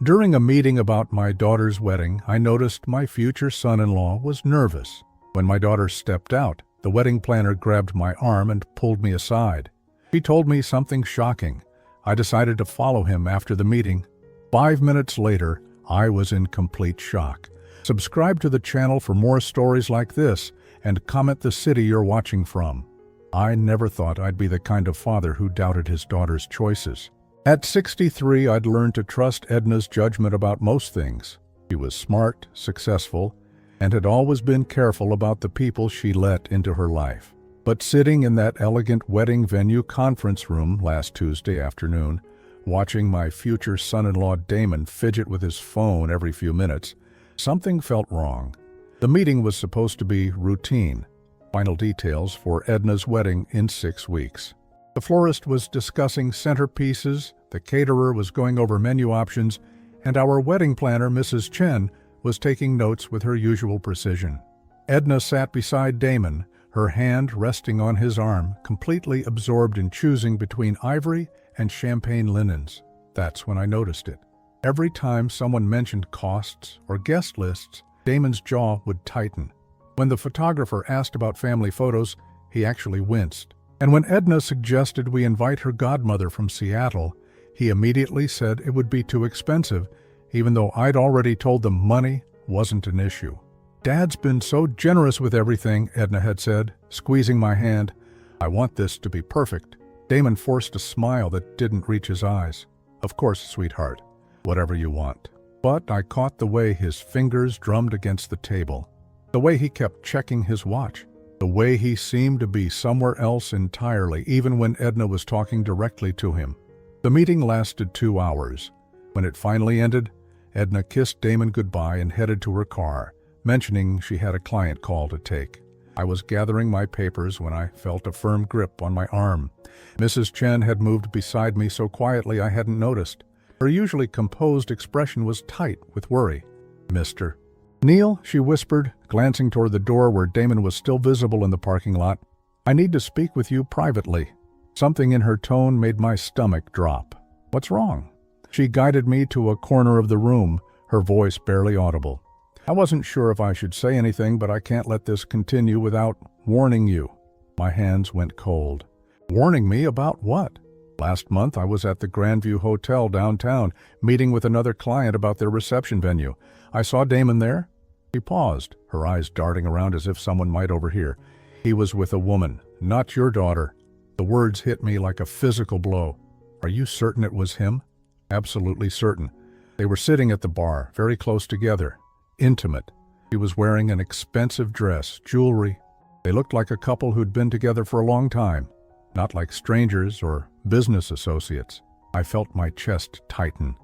During a meeting about my daughter's wedding, I noticed my future son-in-law was nervous. When my daughter stepped out, the wedding planner grabbed my arm and pulled me aside. He told me something shocking. I decided to follow him after the meeting. 5 minutes later, I was in complete shock. Subscribe to the channel for more stories like this and comment the city you're watching from. I never thought I'd be the kind of father who doubted his daughter's choices. At 63, I'd learned to trust Edna's judgment about most things. She was smart, successful, and had always been careful about the people she let into her life. But sitting in that elegant wedding venue conference room last Tuesday afternoon, watching my future son-in-law Damon fidget with his phone every few minutes, something felt wrong. The meeting was supposed to be routine. Final details for Edna's wedding in 6 weeks. The florist was discussing centerpieces, the caterer was going over menu options, and our wedding planner, Mrs. Chen, was taking notes with her usual precision. Edna sat beside Damon, her hand resting on his arm, completely absorbed in choosing between ivory and champagne linens. That's when I noticed it. Every time someone mentioned costs or guest lists, Damon's jaw would tighten. When the photographer asked about family photos, he actually winced. And when Edna suggested we invite her godmother from Seattle, he immediately said it would be too expensive, even though I'd already told them money wasn't an issue. "Dad's been so generous with everything," Edna had said, squeezing my hand. "I want this to be perfect." Damon forced a smile that didn't reach his eyes. "Of course, sweetheart. Whatever you want." But I caught the way his fingers drummed against the table, the way he kept checking his watch, the way he seemed to be somewhere else entirely, even when Edna was talking directly to him. The meeting lasted 2 hours. When it finally ended, Edna kissed Damon goodbye and headed to her car, mentioning she had a client call to take. I was gathering my papers when I felt a firm grip on my arm. Mrs. Chen had moved beside me so quietly I hadn't noticed. Her usually composed expression was tight with worry. "Mr. Neil," she whispered, glancing toward the door where Damon was still visible in the parking lot. "I need to speak with you privately." Something in her tone made my stomach drop. "What's wrong?" She guided me to a corner of the room, her voice barely audible. "I wasn't sure if I should say anything, but I can't let this continue without warning you." My hands went cold. "Warning me about what?" "Last month I was at the Grandview Hotel downtown, meeting with another client about their reception venue. I saw Damon there." She paused, her eyes darting around as if someone might overhear. "He was with a woman, not your daughter." The words hit me like a physical blow. "Are you certain it was him?" "Absolutely certain. They were sitting at the bar, very close together. Intimate. She was wearing an expensive dress, jewelry. They looked like a couple who'd been together for a long time, not like strangers or business associates." I felt my chest tighten.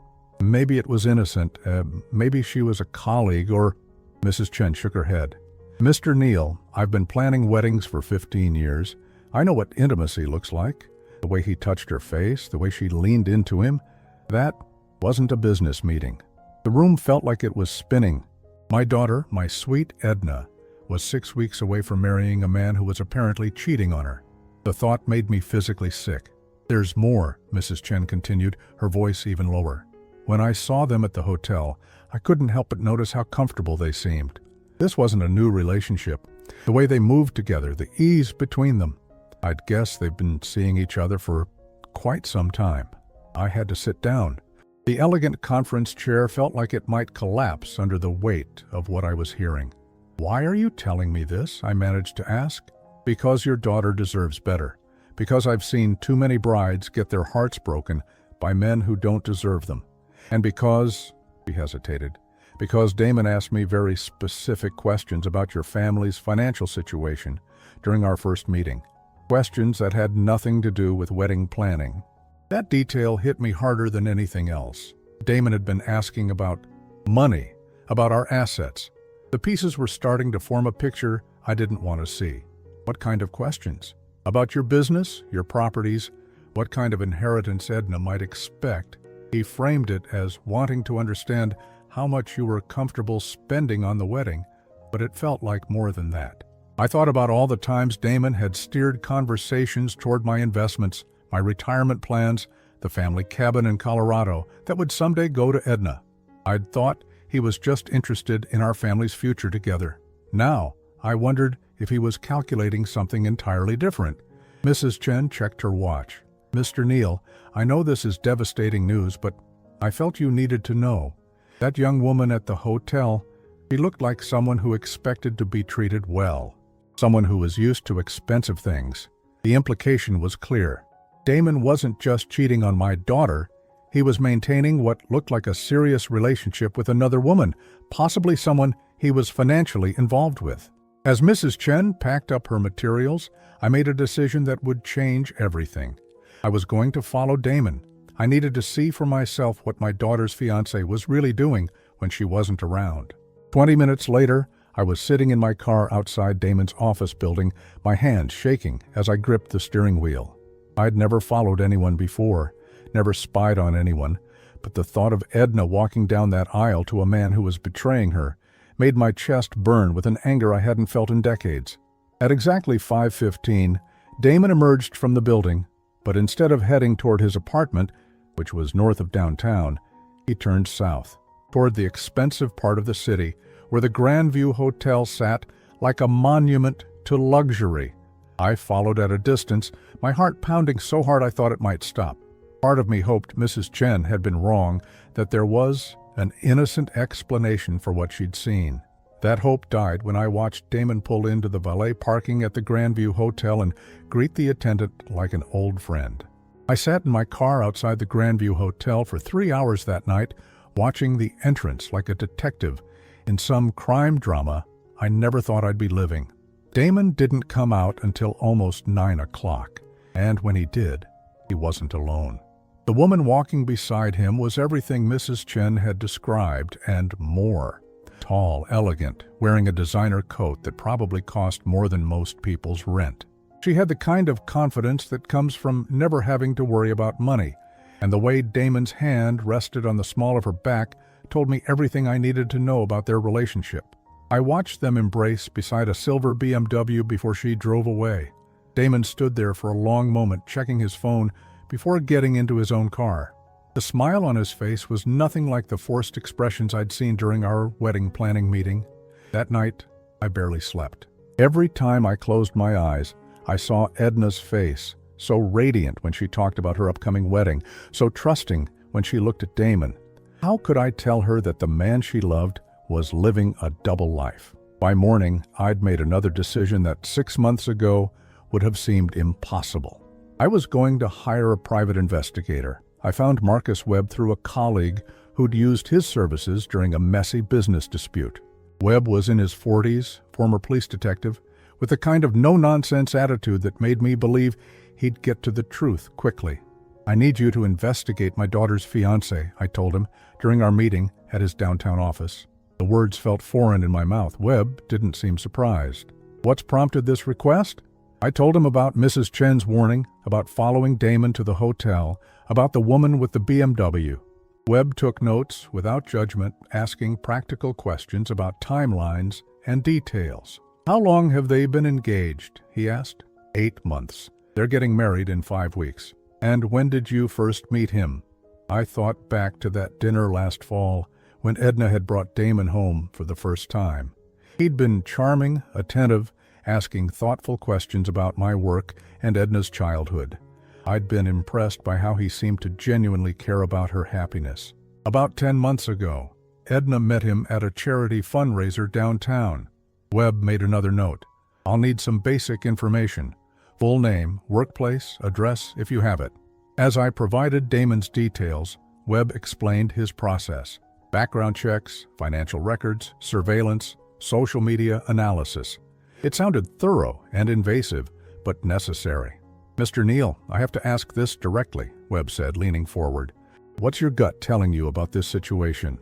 Maybe it was innocent. Maybe she was a colleague or... Mrs. Chen shook her head. "Mr. Neil, I've been planning weddings for 15 years. I know what intimacy looks like. The way he touched her face, the way she leaned into him. That wasn't a business meeting." The room felt like it was spinning. My daughter, my sweet Edna, was 6 weeks away from marrying a man who was apparently cheating on her. The thought made me physically sick. "There's more," Mrs. Chen continued, her voice even lower. "When I saw them at the hotel, I couldn't help but notice how comfortable they seemed. This wasn't a new relationship. The way they moved together, the ease between them. I'd guess they've been seeing each other for quite some time." I had to sit down. The elegant conference chair felt like it might collapse under the weight of what I was hearing. "Why are you telling me this?" I managed to ask. "Because your daughter deserves better. Because I've seen too many brides get their hearts broken by men who don't deserve them. And because," she hesitated, "because Damon asked me very specific questions about your family's financial situation during our first meeting. Questions that had nothing to do with wedding planning." That detail hit me harder than anything else. Damon had been asking about money, about our assets. The pieces were starting to form a picture I didn't want to see. "What kind of questions?" "About your business, your properties, what kind of inheritance Edna might expect." He framed it as wanting to understand how much you were comfortable spending on the wedding, but it felt like more than that. I thought about all the times Damon had steered conversations toward my investments, my retirement plans, the family cabin in Colorado that would someday go to Edna. I'd thought he was just interested in our family's future together. Now, I wondered if he was calculating something entirely different. Mrs. Chen checked her watch. "Mr. Neal, I know this is devastating news, but I felt you needed to know. That young woman at the hotel, she looked like someone who expected to be treated well. Someone who was used to expensive things." The implication was clear. Damon wasn't just cheating on my daughter, he was maintaining what looked like a serious relationship with another woman, possibly someone he was financially involved with. As Mrs. Chen packed up her materials, I made a decision that would change everything. I was going to follow Damon. I needed to see for myself what my daughter's fiancé was really doing when she wasn't around. 20 minutes later, I was sitting in my car outside Damon's office building, my hands shaking as I gripped the steering wheel. I'd never followed anyone before, never spied on anyone, but the thought of Edna walking down that aisle to a man who was betraying her made my chest burn with an anger I hadn't felt in decades. At exactly 5:15, Damon emerged from the building, but instead of heading toward his apartment, which was north of downtown, he turned south, toward the expensive part of the city where the Grandview Hotel sat like a monument to luxury. I followed at a distance, my heart pounding so hard I thought it might stop. Part of me hoped Mrs. Chen had been wrong, that there was an innocent explanation for what she'd seen. That hope died when I watched Damon pull into the valet parking at the Grandview Hotel and greet the attendant like an old friend. I sat in my car outside the Grandview Hotel for 3 hours that night, watching the entrance like a detective in some crime drama I never thought I'd be living. Damon didn't come out until almost 9 o'clock, and when he did, he wasn't alone. The woman walking beside him was everything Mrs. Chen had described and more. Tall, elegant, wearing a designer coat that probably cost more than most people's rent. She had the kind of confidence that comes from never having to worry about money, and the way Damon's hand rested on the small of her back told me everything I needed to know about their relationship. I watched them embrace beside a silver BMW before she drove away. Damon stood there for a long moment, checking his phone before getting into his own car. The smile on his face was nothing like the forced expressions I'd seen during our wedding planning meeting. That night, I barely slept. Every time I closed my eyes, I saw Edna's face, so radiant when she talked about her upcoming wedding, so trusting when she looked at Damon. How could I tell her that the man she loved was living a double life? By morning, I'd made another decision that 6 months ago would have seemed impossible. I was going to hire a private investigator. I found Marcus Webb through a colleague who'd used his services during a messy business dispute. Webb was in his 40s, former police detective, with a kind of no-nonsense attitude that made me believe he'd get to the truth quickly. "I need you to investigate my daughter's fiancé," I told him during our meeting at his downtown office. The words felt foreign in my mouth. Webb didn't seem surprised. "What's prompted this request?" I told him about Mrs. Chen's warning, about following Damon to the hotel, about the woman with the BMW. Webb took notes without judgment, asking practical questions about timelines and details. "How long have they been engaged?" he asked. 8 months. They're getting married in 5 weeks. "And when did you first meet him?" I thought back to that dinner last fall when Edna had brought Damon home for the first time. He'd been charming, attentive, asking thoughtful questions about my work and Edna's childhood. I'd been impressed by how he seemed to genuinely care about her happiness. About 10 months ago, Edna met him at a charity fundraiser downtown. Webb made another note. "I'll need some basic information. Full name, workplace, address, if you have it." As I provided Damon's details, Webb explained his process. Background checks, financial records, surveillance, social media analysis. It sounded thorough and invasive, but necessary. "Mr. Neal, I have to ask this directly," Webb said, leaning forward. "What's your gut telling you about this situation?"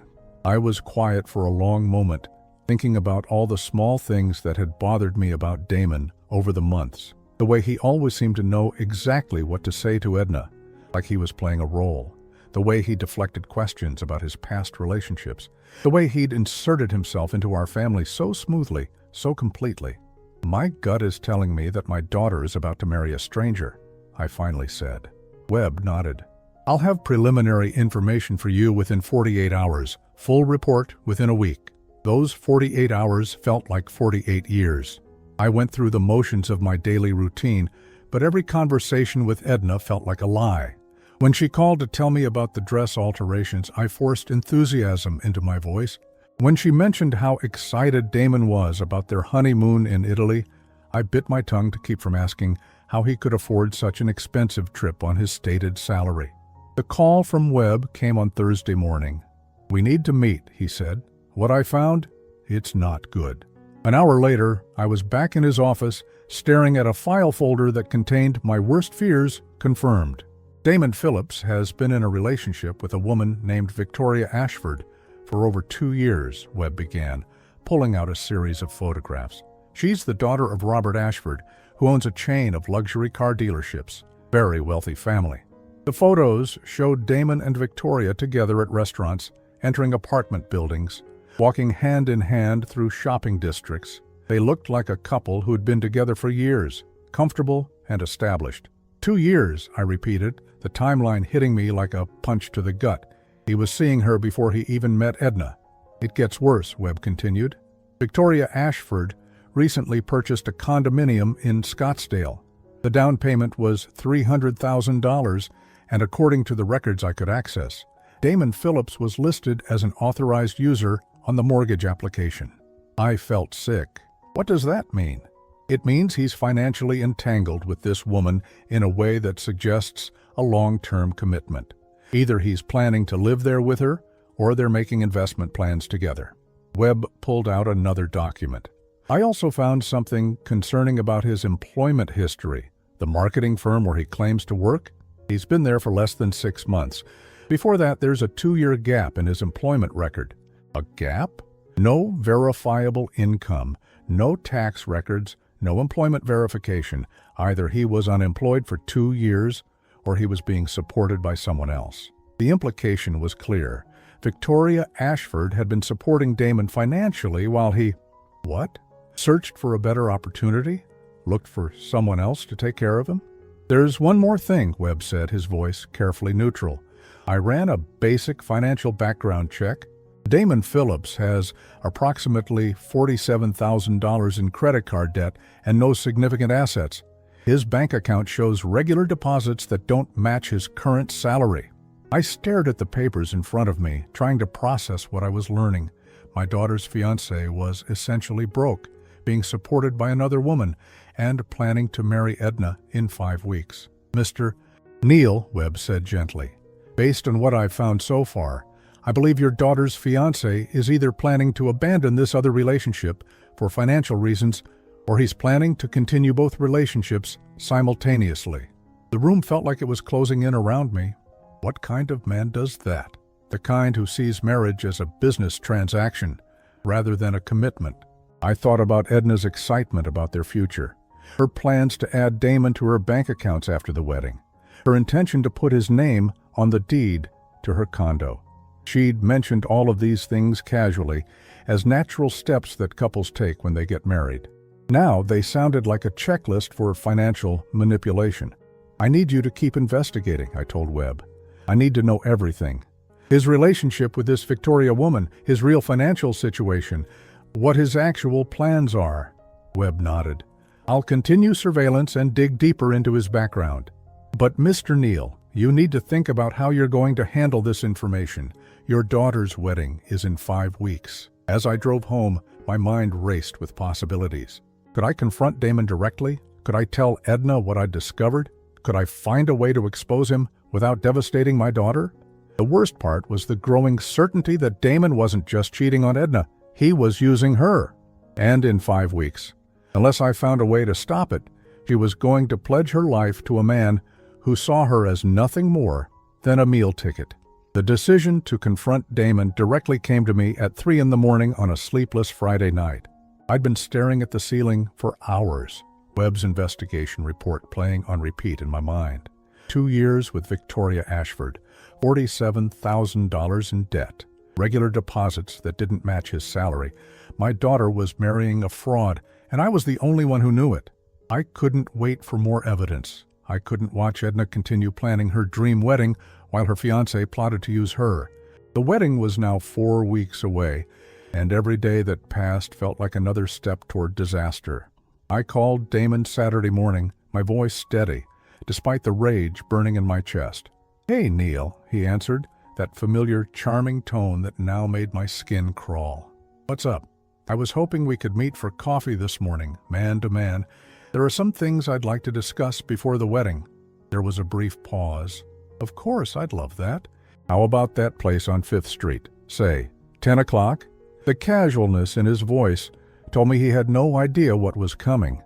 I was quiet for a long moment, thinking about all the small things that had bothered me about Damon over the months. The way he always seemed to know exactly what to say to Edna, like he was playing a role. The way he deflected questions about his past relationships. The way he'd inserted himself into our family so smoothly, so completely. "My gut is telling me that my daughter is about to marry a stranger," I finally said. Webb nodded. "I'll have preliminary information for you within 48 hours, Full report within a week. Those 48 hours felt like 48 years. I went through the motions of my daily routine, but every conversation with Edna felt like a lie. When she called to tell me about the dress alterations, I forced enthusiasm into my voice. When she mentioned how excited Damon was about their honeymoon in Italy, I bit my tongue to keep from asking how he could afford such an expensive trip on his stated salary. The call from Webb came on Thursday morning. "We need to meet," he said. "What I found? It's not good." An hour later, I was back in his office, staring at a file folder that contained my worst fears confirmed. Damon Phillips has been in a relationship with a woman named Victoria Ashford for over 2 years, Webb began, pulling out a series of photographs. She's the daughter of Robert Ashford, who owns a chain of luxury car dealerships. Very wealthy family. The photos showed Damon and Victoria together at restaurants, entering apartment buildings, walking hand in hand through shopping districts. They looked like a couple who'd been together for years, comfortable and established. 2 years, I repeated, the timeline hitting me like a punch to the gut. He was seeing her before he even met Edna. It gets worse, Webb continued. Victoria Ashford recently purchased a condominium in Scottsdale. The down payment was $300,000, and according to the records I could access, Damon Phillips was listed as an authorized user on the mortgage application. I felt sick. What does that mean? It means he's financially entangled with this woman in a way that suggests a long-term commitment. Either he's planning to live there with her, or they're making investment plans together. Webb pulled out another document. I also found something concerning about his employment history. The marketing firm where he claims to work? He's been there for less than 6 months. Before that, there's a 2-year gap in his employment record. A gap? No verifiable income, no tax records, no employment verification. Either he was unemployed for 2 years, or he was being supported by someone else. The implication was clear. Victoria Ashford had been supporting Damon financially while he... What? Searched for a better opportunity? Looked for someone else to take care of him? "There's one more thing," Webb said, his voice carefully neutral. "I ran a basic financial background check. Damon Phillips has approximately $47,000 in credit card debt and no significant assets. His bank account shows regular deposits that don't match his current salary." I stared at the papers in front of me, trying to process what I was learning. My daughter's fiancé was essentially broke, being supported by another woman, and planning to marry Edna in 5 weeks. "Mr. Neal," Webb said gently, "based on what I've found so far, I believe your daughter's fiancé is either planning to abandon this other relationship for financial reasons, or he's planning to continue both relationships simultaneously." The room felt like it was closing in around me. What kind of man does that? The kind who sees marriage as a business transaction rather than a commitment. I thought about Edna's excitement about their future, her plans to add Damon to her bank accounts after the wedding, her intention to put his name on the deed to her condo. She'd mentioned all of these things casually, as natural steps that couples take when they get married. Now they sounded like a checklist for financial manipulation. "I need you to keep investigating," I told Webb. "I need to know everything. His relationship with this Victoria woman, his real financial situation, what his actual plans are." Webb nodded. "I'll continue surveillance and dig deeper into his background. But Mr. Neal, you need to think about how you're going to handle this information. Your daughter's wedding is in 5 weeks. As I drove home, my mind raced with possibilities. Could I confront Damon directly? Could I tell Edna what I'd discovered? Could I find a way to expose him without devastating my daughter? The worst part was the growing certainty that Damon wasn't just cheating on Edna, he was using her. And in 5 weeks, unless I found a way to stop it, she was going to pledge her life to a man who saw her as nothing more than a meal ticket. The decision to confront Damon directly came to me at 3 in the morning on a sleepless Friday night. I'd been staring at the ceiling for hours, Webb's investigation report playing on repeat in my mind. 2 years with Victoria Ashford, $47,000 in debt, regular deposits that didn't match his salary. My daughter was marrying a fraud, and I was the only one who knew it. I couldn't wait for more evidence. I couldn't watch Edna continue planning her dream wedding while her fiancé plotted to use her. The wedding was now 4 weeks away, and every day that passed felt like another step toward disaster. I called Damon Saturday morning, my voice steady, despite the rage burning in my chest. "Hey, Neil," he answered, that familiar, charming tone that now made my skin crawl. "What's up? I was hoping we could meet for coffee this morning, man to man. There are some things I'd like to discuss before the wedding." There was a brief pause. "Of course, I'd love that. How about that place on 5th Street? Say, 10 o'clock? The casualness in his voice told me he had no idea what was coming.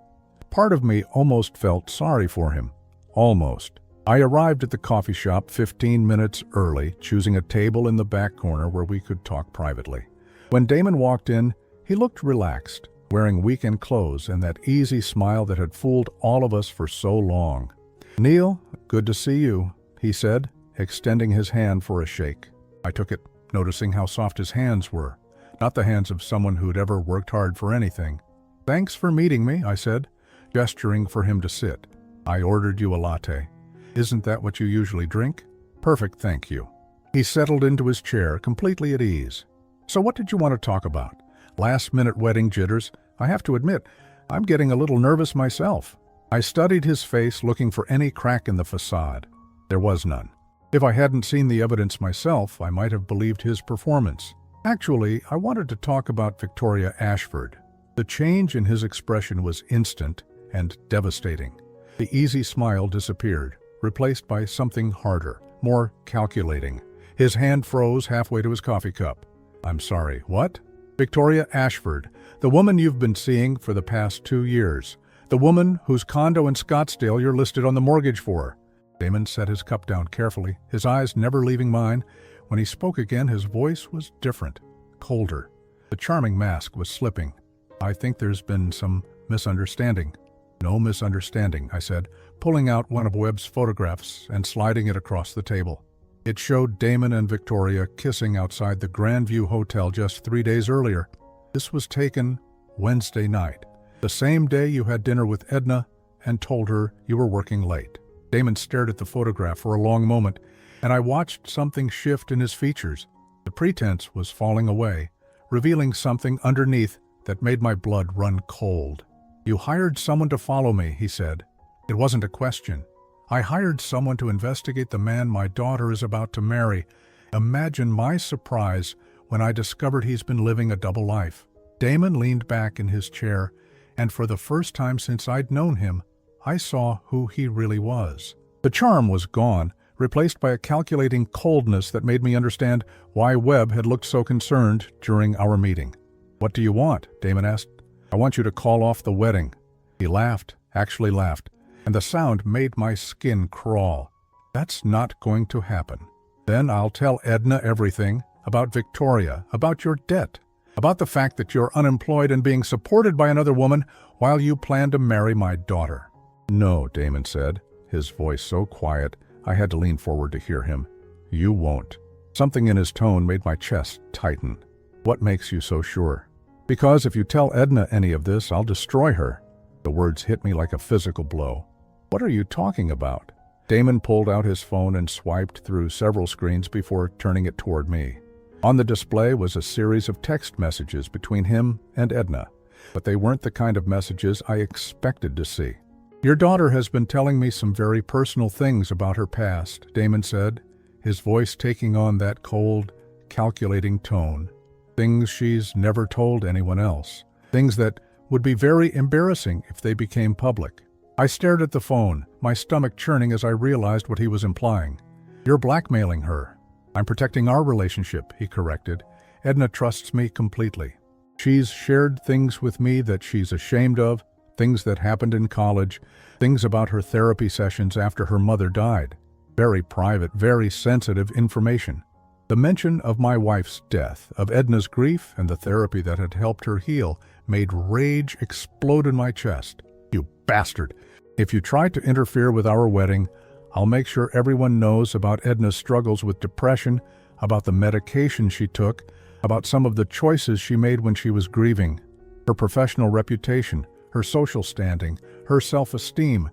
Part of me almost felt sorry for him. Almost. I arrived at the coffee shop 15 minutes early, choosing a table in the back corner where we could talk privately. When Damon walked in, he looked relaxed, wearing weekend clothes and that easy smile that had fooled all of us for so long. "Neil, good to see you," he said, extending his hand for a shake. I took it, noticing how soft his hands were, not the hands of someone who'd ever worked hard for anything. "Thanks for meeting me," I said, gesturing for him to sit. "I ordered you a latte. Isn't that what you usually drink?" "Perfect, thank you." He settled into his chair, completely at ease. "So what did you want to talk about? Last-minute wedding jitters? I have to admit, I'm getting a little nervous myself." I studied his face, looking for any crack in the facade. There was none. If I hadn't seen the evidence myself, I might have believed his performance. Actually, I wanted to talk about Victoria Ashford. The change in his expression was instant and devastating. The easy smile disappeared, replaced by something harder, more calculating. His hand froze halfway to his coffee cup. "I'm sorry, what?" "Victoria Ashford, the woman you've been seeing for the past 2 years. The woman whose condo in Scottsdale you're listed on the mortgage for." Damon set his cup down carefully, his eyes never leaving mine. When he spoke again, his voice was different, colder. The charming mask was slipping. "I think there's been some misunderstanding." "No misunderstanding," I said, pulling out one of Webb's photographs and sliding it across the table. It showed Damon and Victoria kissing outside the Grandview Hotel just 3 days earlier. This was taken Wednesday night, the same day you had dinner with Edna and told her you were working late. Damon stared at the photograph for a long moment, and I watched something shift in his features. The pretense was falling away, revealing something underneath that made my blood run cold. "You hired someone to follow me," he said. "It wasn't a question. I hired someone to investigate the man my daughter is about to marry. Imagine my surprise when I discovered he's been living a double life." Damon leaned back in his chair, and for the first time since I'd known him, I saw who he really was. The charm was gone, replaced by a calculating coldness that made me understand why Webb had looked so concerned during our meeting. "What do you want?" Damon asked. "I want you to call off the wedding." He laughed, actually laughed, and the sound made my skin crawl. "That's not going to happen. Then I'll tell Edna everything, about Victoria, about your debt, about the fact that you're unemployed and being supported by another woman while you plan to marry my daughter." "No," Damon said, his voice so quiet I had to lean forward to hear him. "You won't." Something in his tone made my chest tighten. "What makes you so sure?" "Because if you tell Edna any of this, I'll destroy her." The words hit me like a physical blow. "What are you talking about?" Damon pulled out his phone and swiped through several screens before turning it toward me. On the display was a series of text messages between him and Edna, but they weren't the kind of messages I expected to see. "Your daughter has been telling me some very personal things about her past," Damon said, his voice taking on that cold, calculating tone. "Things she's never told anyone else. Things that would be very embarrassing if they became public." I stared at the phone, my stomach churning as I realized what he was implying. "You're blackmailing her." "I'm protecting our relationship," he corrected. "Edna trusts me completely. She's shared things with me that she's ashamed of, things that happened in college, things about her therapy sessions after her mother died. Very private, very sensitive information. The mention of my wife's death, of Edna's grief, and the therapy that had helped her heal made rage explode in my chest. "You bastard! If you try to interfere with our wedding, I'll make sure everyone knows about Edna's struggles with depression, about the medication she took, about some of the choices she made when she was grieving, her professional reputation, her social standing, her self-esteem.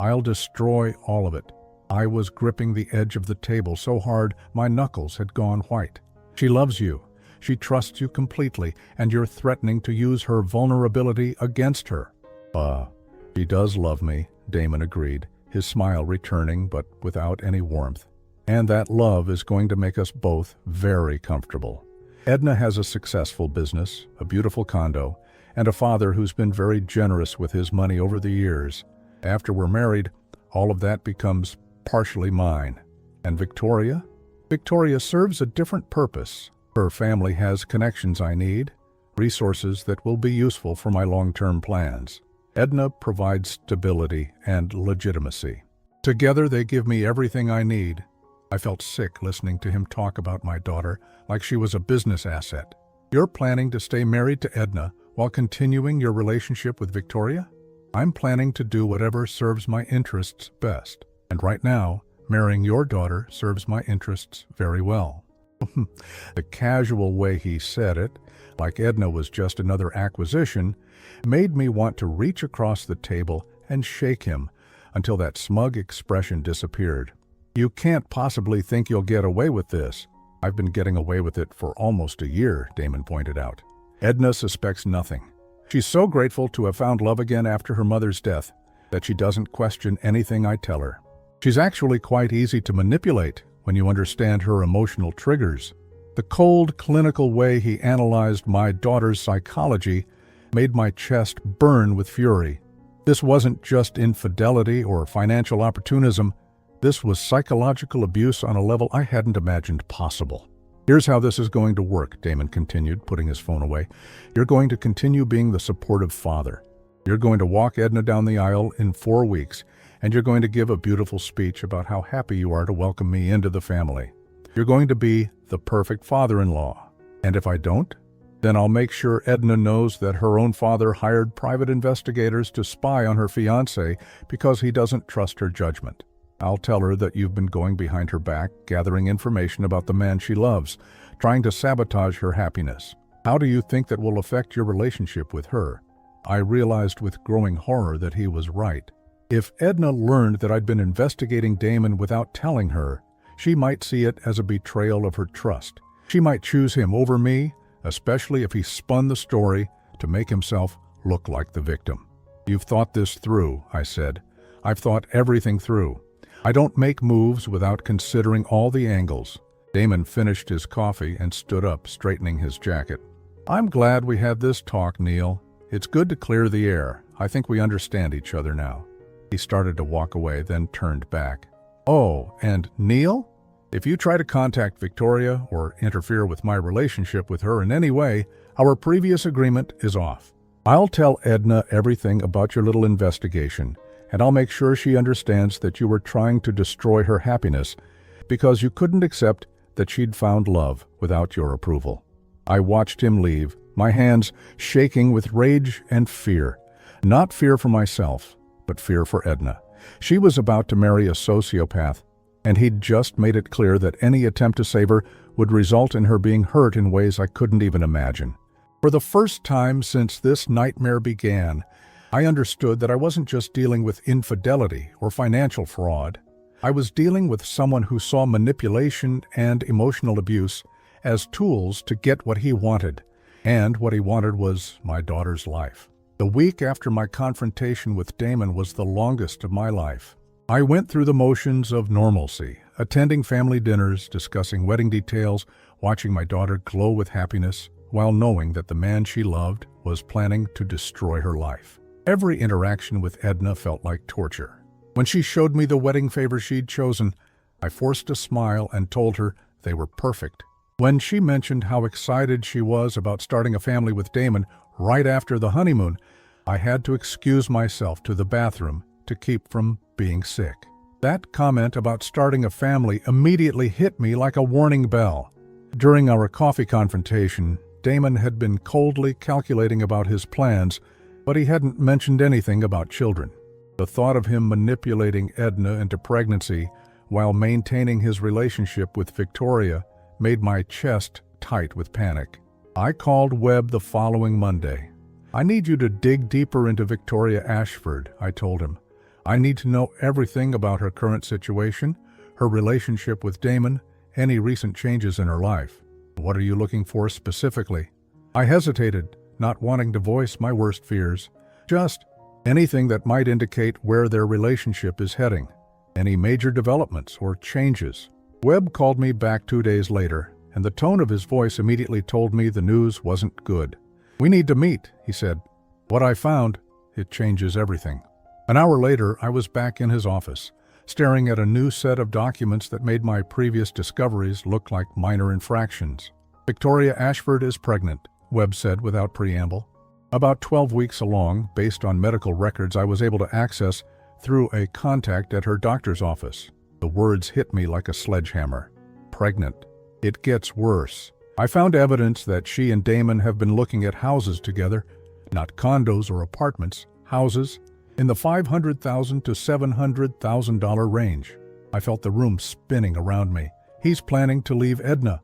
I'll destroy all of it." I was gripping the edge of the table so hard my knuckles had gone white. She loves you. She trusts you completely, and you're threatening to use her vulnerability against her." She does love me," Damon agreed, his smile returning but without any warmth. "And that love is going to make us both very comfortable. Edna has a successful business, a beautiful condo, and a father who's been very generous with his money over the years. After we're married, all of that becomes partially mine. And Victoria? Victoria serves a different purpose. Her family has connections I need, resources that will be useful for my long-term plans. Edna provides stability and legitimacy. Together they give me everything I need." I felt sick listening to him talk about my daughter like she was a business asset. "You're planning to stay married to Edna while continuing your relationship with Victoria?" "I'm planning to do whatever serves my interests best. And right now, marrying your daughter serves my interests very well." The casual way he said it, like Edna was just another acquisition, made me want to reach across the table and shake him until that smug expression disappeared. "You can't possibly think you'll get away with this." "I've been getting away with it for almost a year," Damon pointed out. "Edna suspects nothing. She's so grateful to have found love again after her mother's death that she doesn't question anything I tell her. She's actually quite easy to manipulate when you understand her emotional triggers." The cold, clinical way he analyzed my daughter's psychology made my chest burn with fury. This wasn't just infidelity or financial opportunism. This was psychological abuse on a level I hadn't imagined possible. "Here's how this is going to work," Damon continued, putting his phone away. "You're going to continue being the supportive father. You're going to walk Edna down the aisle in 4 weeks, and you're going to give a beautiful speech about how happy you are to welcome me into the family. You're going to be the perfect father-in-law. And if I don't, then I'll make sure Edna knows that her own father hired private investigators to spy on her fiancé because he doesn't trust her judgment. I'll tell her that you've been going behind her back, gathering information about the man she loves, trying to sabotage her happiness. How do you think that will affect your relationship with her?" I realized with growing horror that he was right. If Edna learned that I'd been investigating Damon without telling her, she might see it as a betrayal of her trust. She might choose him over me, especially if he spun the story to make himself look like the victim. "You've thought this through," I said. "I've thought everything through. I don't make moves without considering all the angles." Damon finished his coffee and stood up, straightening his jacket. "I'm glad we had this talk, Neil. It's good to clear the air. I think we understand each other now." He started to walk away, then turned back. "Oh, and Neil? If you try to contact Victoria or interfere with my relationship with her in any way, our previous agreement is off. I'll tell Edna everything about your little investigation, and I'll make sure she understands that you were trying to destroy her happiness because you couldn't accept that she'd found love without your approval." I watched him leave, my hands shaking with rage and fear. Not fear for myself, but fear for Edna. She was about to marry a sociopath, and he'd just made it clear that any attempt to save her would result in her being hurt in ways I couldn't even imagine. For the first time since this nightmare began, I understood that I wasn't just dealing with infidelity or financial fraud. I was dealing with someone who saw manipulation and emotional abuse as tools to get what he wanted, and what he wanted was my daughter's life. The week after my confrontation with Damon was the longest of my life. I went through the motions of normalcy, attending family dinners, discussing wedding details, watching my daughter glow with happiness, while knowing that the man she loved was planning to destroy her life. Every interaction with Edna felt like torture. When she showed me the wedding favors she'd chosen, I forced a smile and told her they were perfect. When she mentioned how excited she was about starting a family with Damon right after the honeymoon, I had to excuse myself to the bathroom to keep from being sick. That comment about starting a family immediately hit me like a warning bell. During our coffee confrontation, Damon had been coldly calculating about his plans, but he hadn't mentioned anything about children. The thought of him manipulating Edna into pregnancy while maintaining his relationship with Victoria made my chest tight with panic. I called Webb the following Monday. "I need you to dig deeper into Victoria Ashford," I told him. "I need to know everything about her current situation, her relationship with Damon, any recent changes in her life." What are you looking for specifically? I hesitated, not wanting to voice my worst fears. Just anything that might indicate where their relationship is heading. Any major developments or changes. Webb called me back 2 days later, and the tone of his voice immediately told me the news wasn't good. "We need to meet," he said. "What I found, it changes everything." An hour later, I was back in his office, staring at a new set of documents that made my previous discoveries look like minor infractions. "Victoria Ashford is pregnant," Webb said without preamble. About 12 weeks along, based on medical records I was able to access through a contact at her doctor's office. The words hit me like a sledgehammer. Pregnant. It gets worse. I found evidence that she and Damon have been looking at houses together, not condos or apartments, houses, in the $500,000 to $700,000 range. I felt the room spinning around me. He's planning to leave Edna.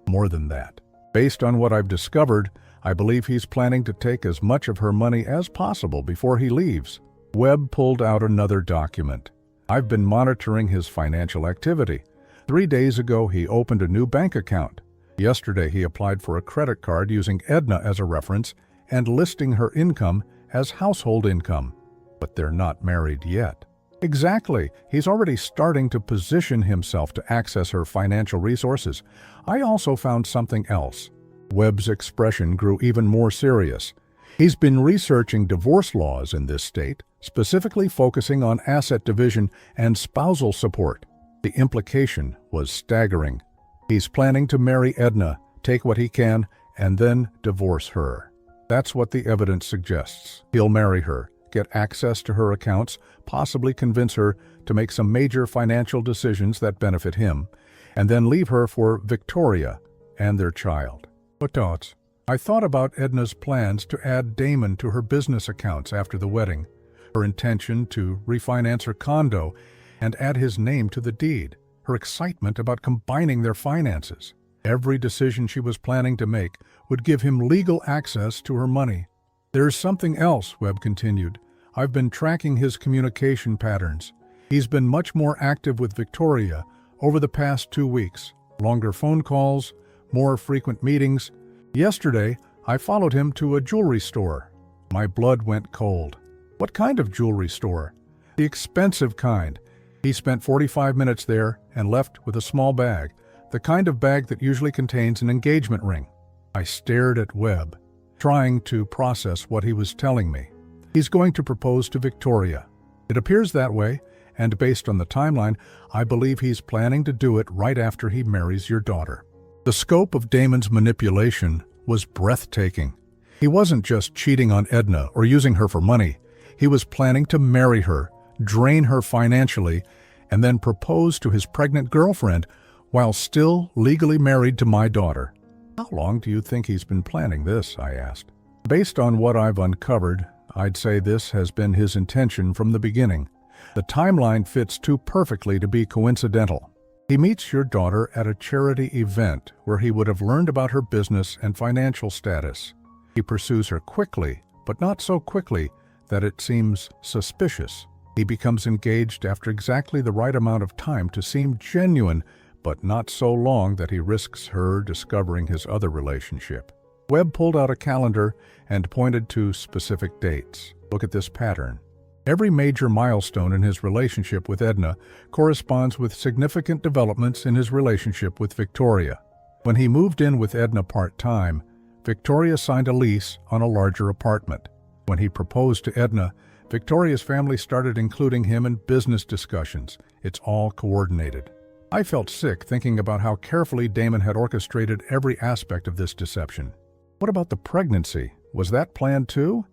More than that. Based on what I've discovered, I believe he's planning to take as much of her money as possible before he leaves. Webb pulled out another document. I've been monitoring his financial activity. 3 days ago, he opened a new bank account. Yesterday, he applied for a credit card using Edna as a reference and listing her income as household income. But they're not married yet. Exactly. He's already starting to position himself to access her financial resources. I also found something else. Webb's expression grew even more serious. He's been researching divorce laws in this state, specifically focusing on asset division and spousal support. The implication was staggering. He's planning to marry Edna, take what he can, and then divorce her. That's what the evidence suggests. He'll marry her, get access to her accounts, possibly convince her to make some major financial decisions that benefit him, and then leave her for Victoria and their child. What thoughts? I thought about Edna's plans to add Damon to her business accounts after the wedding, her intention to refinance her condo and add his name to the deed, her excitement about combining their finances. Every decision she was planning to make would give him legal access to her money. "There's something else," Webb continued. "I've been tracking his communication patterns. He's been much more active with Victoria over the past 2 weeks. Longer phone calls, more frequent meetings. Yesterday, I followed him to a jewelry store. My blood went cold." "What kind of jewelry store?" "The expensive kind. He spent 45 minutes there and left with a small bag, the kind of bag that usually contains an engagement ring." I stared at Webb, trying to process what he was telling me. He's going to propose to Victoria. It appears that way, and based on the timeline, I believe he's planning to do it right after he marries your daughter. The scope of Damon's manipulation was breathtaking. He wasn't just cheating on Edna or using her for money. He was planning to marry her, drain her financially, and then propose to his pregnant girlfriend while still legally married to my daughter. "How long do you think he's been planning this?" I asked. "Based on what I've uncovered, I'd say this has been his intention from the beginning. The timeline fits too perfectly to be coincidental. He meets your daughter at a charity event where he would have learned about her business and financial status. He pursues her quickly, but not so quickly that it seems suspicious. He becomes engaged after exactly the right amount of time to seem genuine, but not so long that he risks her discovering his other relationship." Webb pulled out a calendar and pointed to specific dates. "Look at this pattern. Every major milestone in his relationship with Edna corresponds with significant developments in his relationship with Victoria. When he moved in with Edna part-time, Victoria signed a lease on a larger apartment. When he proposed to Edna, Victoria's family started including him in business discussions. It's all coordinated." I felt sick thinking about how carefully Damon had orchestrated every aspect of this deception. What about the pregnancy? Was that planned too?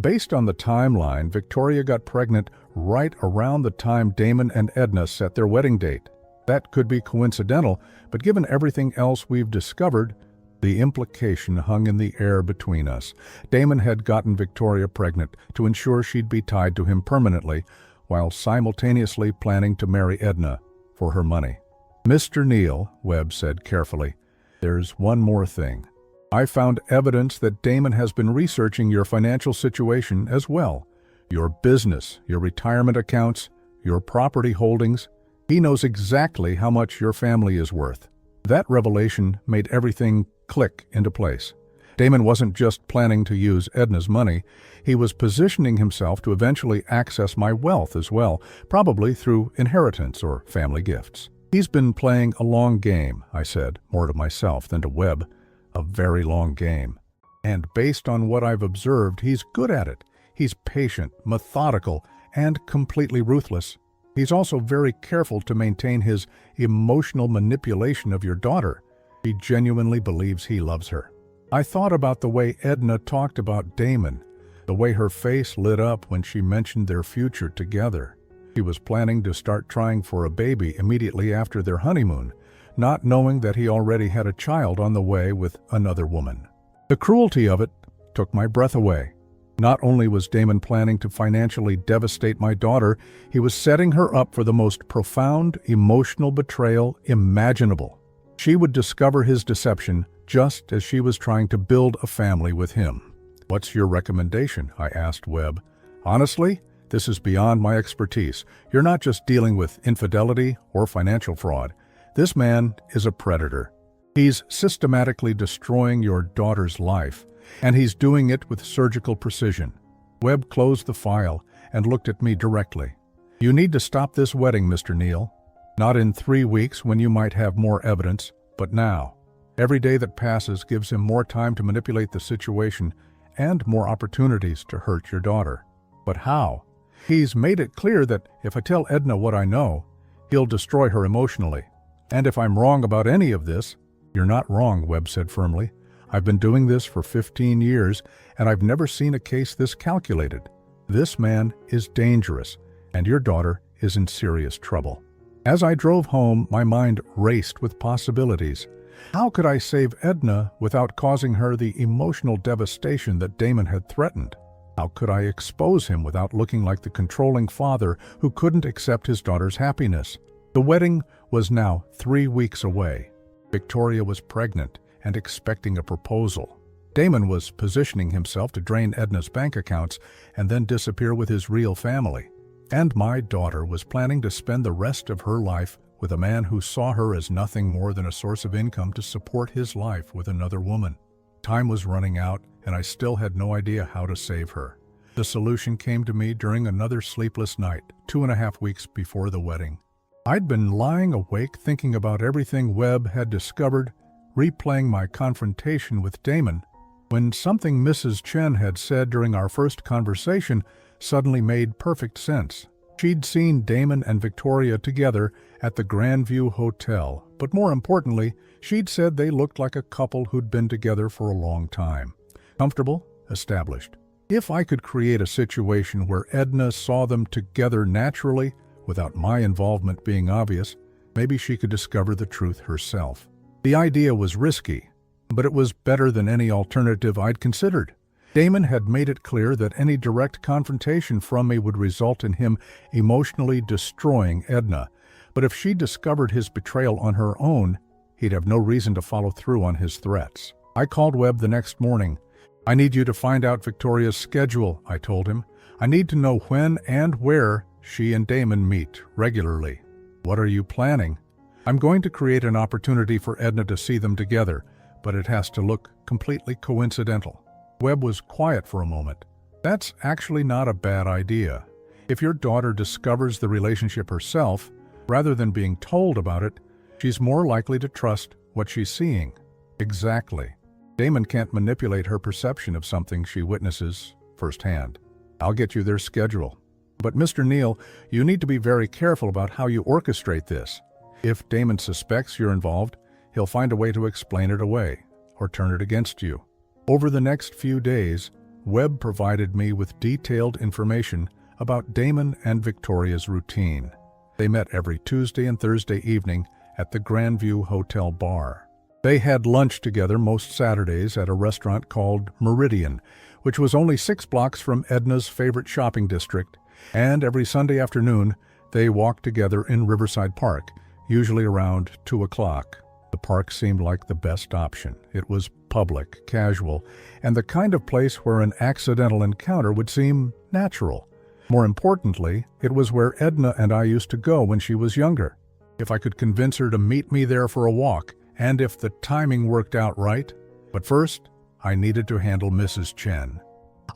Based on the timeline, Victoria got pregnant right around the time Damon and Edna set their wedding date. That could be coincidental, but given everything else we've discovered, the implication hung in the air between us. Damon had gotten Victoria pregnant to ensure she'd be tied to him permanently, while simultaneously planning to marry Edna for her money. "Mr. Neal," Webb said carefully, "there's one more thing. I found evidence that Damon has been researching your financial situation as well. Your business, your retirement accounts, your property holdings. He knows exactly how much your family is worth. That revelation made everything click into place. Damon wasn't just planning to use Edna's money, he was positioning himself to eventually access my wealth as well, probably through inheritance or family gifts. He's been playing a long game, I said, more to myself than to Webb. A very long game. And based on what I've observed, he's good at it. He's patient, methodical, and completely ruthless. He's also very careful to maintain his emotional manipulation of your daughter. He genuinely believes he loves her. I thought about the way Edna talked about Damon, the way her face lit up when she mentioned their future together. She was planning to start trying for a baby immediately after their honeymoon, not knowing that he already had a child on the way with another woman. The cruelty of it took my breath away. Not only was Damon planning to financially devastate my daughter, he was setting her up for the most profound emotional betrayal imaginable. She would discover his deception just as she was trying to build a family with him. "What's your recommendation?" I asked Webb. "Honestly, this is beyond my expertise. You're not just dealing with infidelity or financial fraud. This man is a predator. He's systematically destroying your daughter's life, and he's doing it with surgical precision." Webb closed the file and looked at me directly. "You need to stop this wedding, Mr. Neal. Not in 3 weeks when you might have more evidence, but now. Every day that passes gives him more time to manipulate the situation and more opportunities to hurt your daughter. But how? He's made it clear that if I tell Edna what I know, he'll destroy her emotionally. And if I'm wrong about any of this—" "You're not wrong," Webb said firmly. "I've been doing this for 15 years, and I've never seen a case this calculated. This man is dangerous, and your daughter is in serious trouble." As I drove home, my mind raced with possibilities. How could I save Edna without causing her the emotional devastation that Damon had threatened? How could I expose him without looking like the controlling father who couldn't accept his daughter's happiness? The wedding was now 3 weeks away. Victoria was pregnant and expecting a proposal. Damon was positioning himself to drain Edna's bank accounts and then disappear with his real family. And my daughter was planning to spend the rest of her life with a man who saw her as nothing more than a source of income to support his life with another woman. Time was running out, and I still had no idea how to save her. The solution came to me during another sleepless night, 2.5 weeks before the wedding. I'd been lying awake thinking about everything Webb had discovered, replaying my confrontation with Damon, when something Mrs. Chen had said during our first conversation suddenly made perfect sense. She'd seen Damon and Victoria together at the Grandview Hotel, but more importantly, she'd said they looked like a couple who'd been together for a long time. Comfortable, established. If I could create a situation where Edna saw them together naturally, without my involvement being obvious, maybe she could discover the truth herself. The idea was risky, but it was better than any alternative I'd considered. Damon had made it clear that any direct confrontation from me would result in him emotionally destroying Edna, but if she discovered his betrayal on her own, he'd have no reason to follow through on his threats. I called Webb the next morning. "I need you to find out Victoria's schedule," I told him. "I need to know when and where she and Damon meet regularly." "What are you planning?" "I'm going to create an opportunity for Edna to see them together, but it has to look completely coincidental." Webb was quiet for a moment. "That's actually not a bad idea. If your daughter discovers the relationship herself, rather than being told about it, she's more likely to trust what she's seeing." "Exactly. Damon can't manipulate her perception of something she witnesses firsthand. I'll get you their schedule. But Mr. Neal, you need to be very careful about how you orchestrate this. If Damon suspects you're involved, he'll find a way to explain it away, or turn it against you." Over the next few days, Webb provided me with detailed information about Damon and Victoria's routine. They met every Tuesday and Thursday evening at the Grandview Hotel bar. They had lunch together most Saturdays at a restaurant called Meridian, which was only 6 blocks from Edna's favorite shopping district, and every Sunday afternoon they walked together in Riverside Park, usually around 2 o'clock. The park seemed like the best option. It was public, casual, and the kind of place where an accidental encounter would seem natural. More importantly, it was where Edna and I used to go when she was younger. If I could convince her to meet me there for a walk and if the timing worked out right. But first, I needed to handle Mrs. Chen.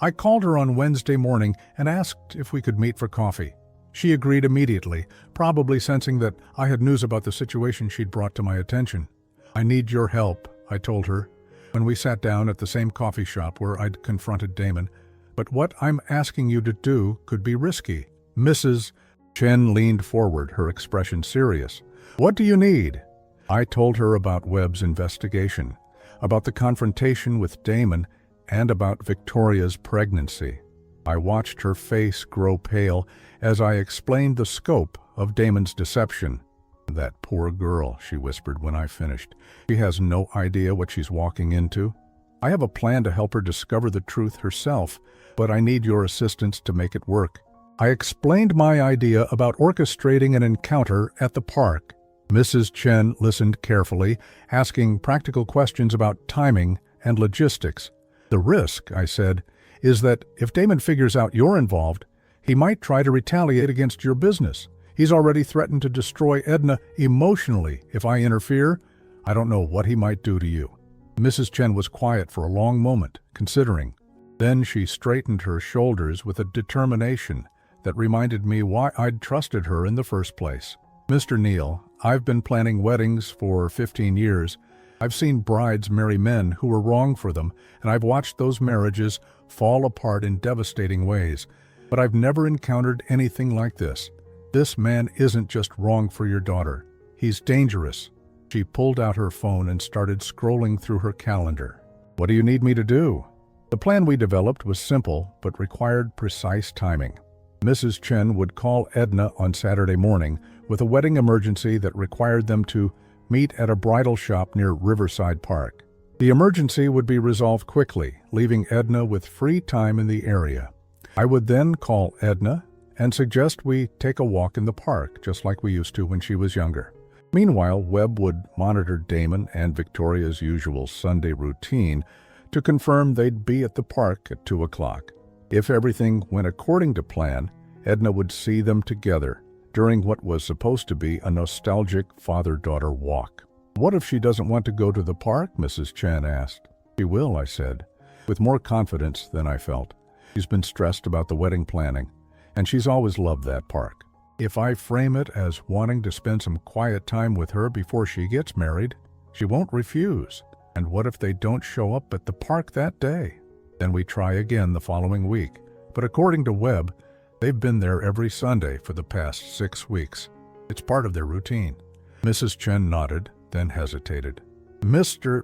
I called her on Wednesday morning and asked if we could meet for coffee. She agreed immediately, probably sensing that I had news about the situation she'd brought to my attention. "I need your help," I told her, when we sat down at the same coffee shop where I'd confronted Damon. "But what I'm asking you to do could be risky." Mrs. Chen leaned forward, her expression serious. "What do you need?" I told her about Webb's investigation, about the confrontation with Damon, and about Victoria's pregnancy. I watched her face grow pale as I explained the scope of Damon's deception. "That poor girl," she whispered when I finished. "She has no idea what she's walking into. I have a plan to help her discover the truth herself, but I need your assistance to make it work." I explained my idea about orchestrating an encounter at the park. Mrs. Chen listened carefully, asking practical questions about timing and logistics. "The risk," I said, "is that if Damon figures out you're involved, he might try to retaliate against your business. He's already threatened to destroy Edna emotionally if I interfere. I don't know what he might do to you." Mrs. Chen was quiet for a long moment, considering. Then she straightened her shoulders with a determination that reminded me why I'd trusted her in the first place. "Mr. Neal, I've been planning weddings for 15 years. I've seen brides marry men who were wrong for them, and I've watched those marriages fall apart in devastating ways. But I've never encountered anything like this. This man isn't just wrong for your daughter. He's dangerous." She pulled out her phone and started scrolling through her calendar. "What do you need me to do?" The plan we developed was simple, but required precise timing. Mrs. Chen would call Edna on Saturday morning with a wedding emergency that required them to meet at a bridal shop near Riverside Park. The emergency would be resolved quickly, leaving Edna with free time in the area. I would then call Edna and suggest we take a walk in the park, just like we used to when she was younger. Meanwhile, Webb would monitor Damon and Victoria's usual Sunday routine to confirm they'd be at the park at 2 o'clock. If everything went according to plan, Edna would see them together during what was supposed to be a nostalgic father-daughter walk. "What if she doesn't want to go to the park?" Mrs. Chen asked. "She will," I said, with more confidence than I felt. "She's been stressed about the wedding planning, and she's always loved that park. If I frame it as wanting to spend some quiet time with her before she gets married, she won't refuse. And what if they don't show up at the park that day? Then we try again the following week. But according to Webb, they've been there every Sunday for the past 6 weeks. It's part of their routine." Mrs. Chen nodded, then hesitated. "Mr.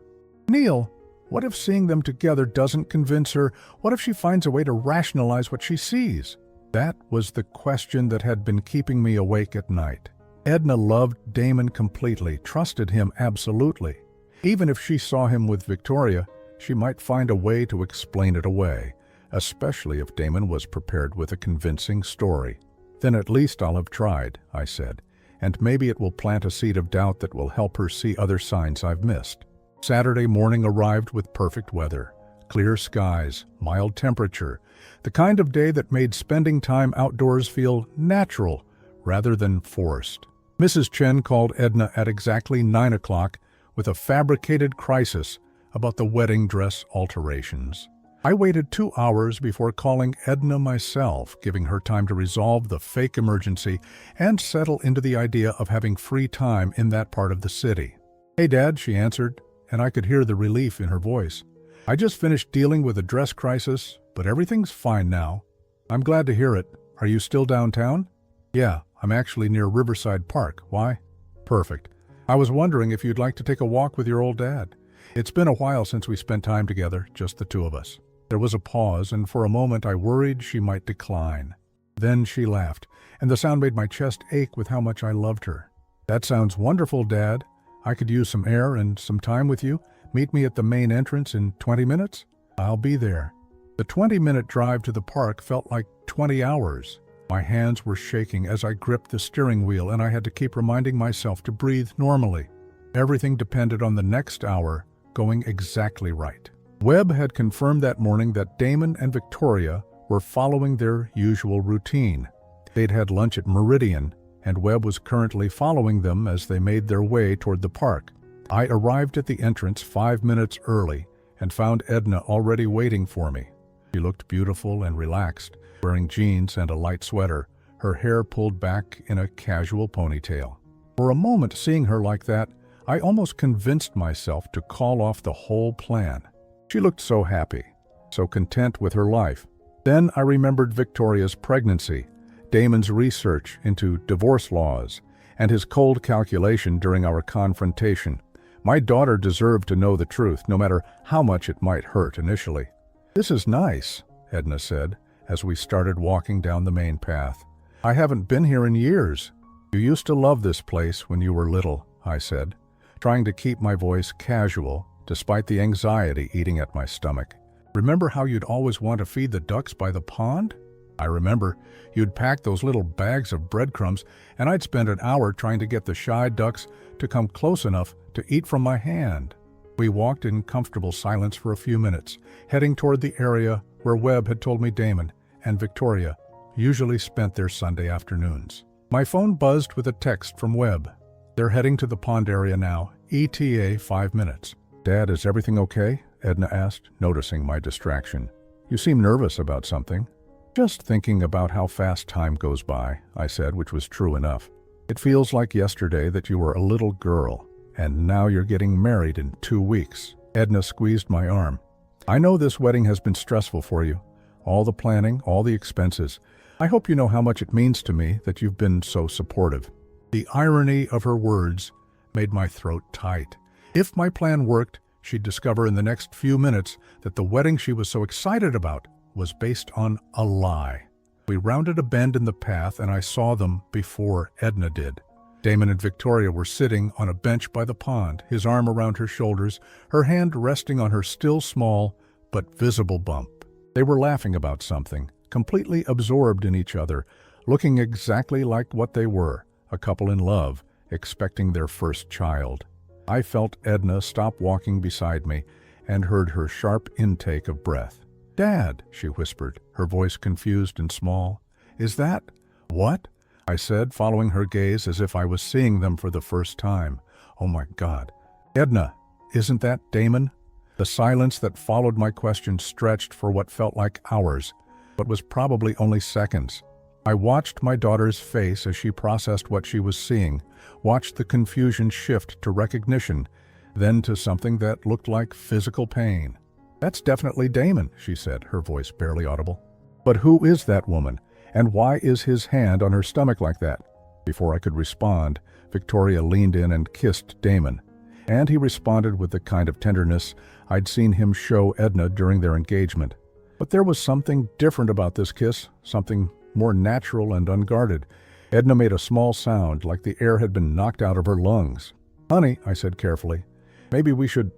Neal, what if seeing them together doesn't convince her? What if she finds a way to rationalize what she sees?" That was the question that had been keeping me awake at night. Edna loved Damon completely, trusted him absolutely. Even if she saw him with Victoria, she might find a way to explain it away, especially if Damon was prepared with a convincing story. "Then at least I'll have tried," I said, "and maybe it will plant a seed of doubt that will help her see other signs I've missed." Saturday morning arrived with perfect weather. Clear skies, mild temperature, the kind of day that made spending time outdoors feel natural rather than forced. Mrs. Chen called Edna at exactly 9 o'clock with a fabricated crisis about the wedding dress alterations. I waited 2 hours before calling Edna myself, giving her time to resolve the fake emergency and settle into the idea of having free time in that part of the city. "Hey, Dad," she answered, and I could hear the relief in her voice. "I just finished dealing with a dress crisis, but everything's fine now." "I'm glad to hear it. Are you still downtown?" "Yeah, I'm actually near Riverside Park. Why?" "Perfect. I was wondering if you'd like to take a walk with your old dad. It's been a while since we spent time together, just the two of us." There was a pause, and for a moment I worried she might decline. Then she laughed, and the sound made my chest ache with how much I loved her. "That sounds wonderful, Dad. I could use some air and some time with you. Meet me at the main entrance in 20 minutes? I'll be there." The 20-minute drive to the park felt like 20 hours. My hands were shaking as I gripped the steering wheel, and I had to keep reminding myself to breathe normally. Everything depended on the next hour going exactly right. Webb had confirmed that morning that Damon and Victoria were following their usual routine. They'd had lunch at Meridian, and Webb was currently following them as they made their way toward the park. I arrived at the entrance 5 minutes early and found Edna already waiting for me. She looked beautiful and relaxed, wearing jeans and a light sweater, her hair pulled back in a casual ponytail. For a moment, seeing her like that, I almost convinced myself to call off the whole plan. She looked so happy, so content with her life. Then I remembered Victoria's pregnancy, Damon's research into divorce laws, and his cold calculation during our confrontation. My daughter deserved to know the truth, no matter how much it might hurt initially. "This is nice," Edna said, as we started walking down the main path. "I haven't been here in years." "You used to love this place when you were little," I said, trying to keep my voice casual, despite the anxiety eating at my stomach. "Remember how you'd always want to feed the ducks by the pond?" "I remember. You'd pack those little bags of breadcrumbs, and I'd spend an hour trying to get the shy ducks to come close enough to eat from my hand." We walked in comfortable silence for a few minutes, heading toward the area where Webb had told me Damon and Victoria usually spent their Sunday afternoons. My phone buzzed with a text from Webb. "They're heading to the pond area now, ETA 5 minutes. "Dad, is everything okay?" Edna asked, noticing my distraction. "You seem nervous about something." "Just thinking about how fast time goes by," I said, which was true enough. "It feels like yesterday that you were a little girl, and now you're getting married in 2 weeks. Edna squeezed my arm. "I know this wedding has been stressful for you. All the planning, all the expenses. I hope you know how much it means to me that you've been so supportive." The irony of her words made my throat tight. If my plan worked, she'd discover in the next few minutes that the wedding she was so excited about was based on a lie. We rounded a bend in the path, and I saw them before Edna did. Damon and Victoria were sitting on a bench by the pond, his arm around her shoulders, her hand resting on her still small but visible bump. They were laughing about something, completely absorbed in each other, looking exactly like what they were, a couple in love, expecting their first child. I felt Edna stop walking beside me and heard her sharp intake of breath. "Dad," she whispered, her voice confused and small. "Is that—" "What?" I said, following her gaze as if I was seeing them for the first time. "Oh my God. Edna, isn't that Damon?" The silence that followed my question stretched for what felt like hours, but was probably only seconds. I watched my daughter's face as she processed what she was seeing, watched the confusion shift to recognition, then to something that looked like physical pain. "That's definitely Damon," she said, her voice barely audible. "But who is that woman, and why is his hand on her stomach like that?" Before I could respond, Victoria leaned in and kissed Damon, and he responded with the kind of tenderness I'd seen him show Edna during their engagement. But there was something different about this kiss, something more natural and unguarded. Edna made a small sound, like the air had been knocked out of her lungs. "Honey," I said carefully, "maybe we should—"